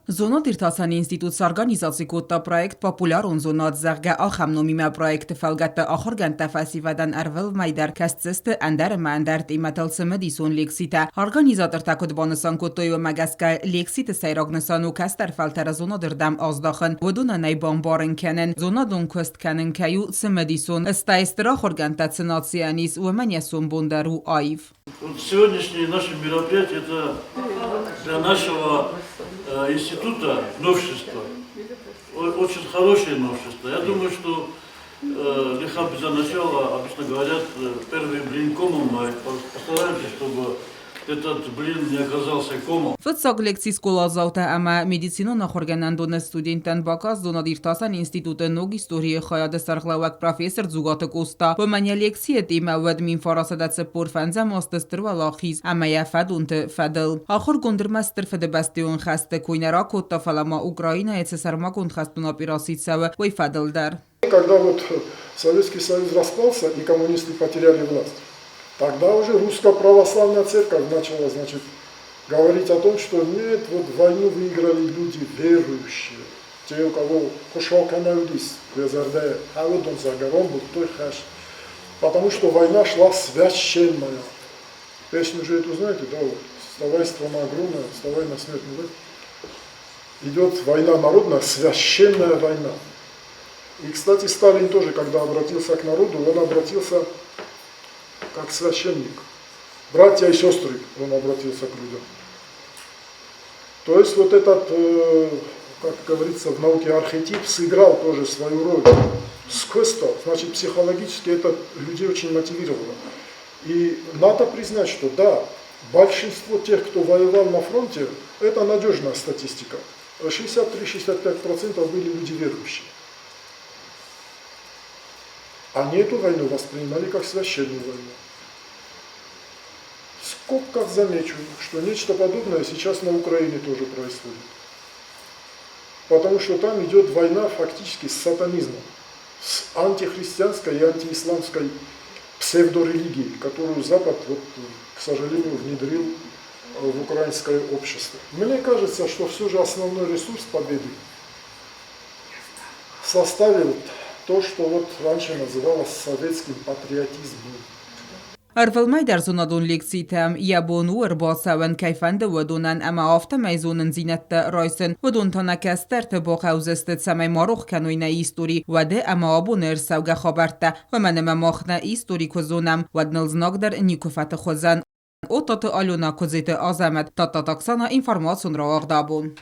Zonat Irtasan Institut s'organizzazzja kutta projekt populárun zonat zerge ahamnomime projekt felgette achorgen tefeszivadan ervel majder kezdszeste enderme endert imetel szemedison légsite. Organizatortákot banasan kottojo megeszke légsite szejragnaszanú kezdterfeltere zonadirdám azdachen, vodunanejban barenkenen, zonadon közt kenenkeju szemedison, стайстер achorgen теценационис уменьесун бондару аив. Сегодняшнее наше мероприятие – это для нашего института новшество, очень хорошее новшество. Я думаю, что лиха за начало, обычно говорят, первый блин комом, постараемся, чтобы этот блин не оказался комом. Fëtsak leksis kolazauta ama medicino nachorgenan donne studenten bakas donad Irtasan Institute nog historie khaya de sarglawak professor zugate kosta. Pomanya leksiet ima wed min farasadat se porfenze master walakhis ama ya fadunte fadel. Akhir gondermaster fede bastion khaste koinera kotta falama Украина эце сармакон хастун операсица вой фадел дар. Когда вот Советский Союз распался и коммунисты потеряли власть, тогда уже русская православная церковь начала, значит, говорить о том, что нет, вот войну выиграли люди верующие, те, у кого кушалканавдис, безарде, а вот он за гором был той хаш, потому что война шла священная. Песню же эту знаете, да, вот, вставай, страна огромная, вставай на смертный бой. Идет война народная, священная война. И, кстати, Сталин тоже, когда обратился к народу, он обратился как священник. Братья и сестры, он обратился к людям. То есть вот этот, как говорится в науке, архетип сыграл тоже свою роль. Сквозь-то, значит, психологически это людей очень мотивировало. И надо признать, что да, большинство тех, кто воевал на фронте, это надежная статистика. 63-65% были люди верующие. Они эту войну воспринимали как священную войну. В скобках замечу, что нечто подобное сейчас на Украине тоже происходит. Потому что там идет война фактически с сатанизмом, с антихристианской и антиисламской псевдорелигией, которую Запад, вот, к сожалению, внедрил в украинское общество. Мне кажется, что все же основной ресурс победы составил то, что вот раньше называлось советским патриотизмом. Arvel majder zonadon légszitem, jabon uerbalszáven kejfende wadonan ama afta mejzonen zinette rajsen, wadontana kezderte bochauzestet szemej marokkanojna istori, wade ama aboner szauga habarte, wamaneme machne istorikozonam, wadnel znagder nikofate hozan. Otate alona kozite azemet, tatataksana információnra agdabon.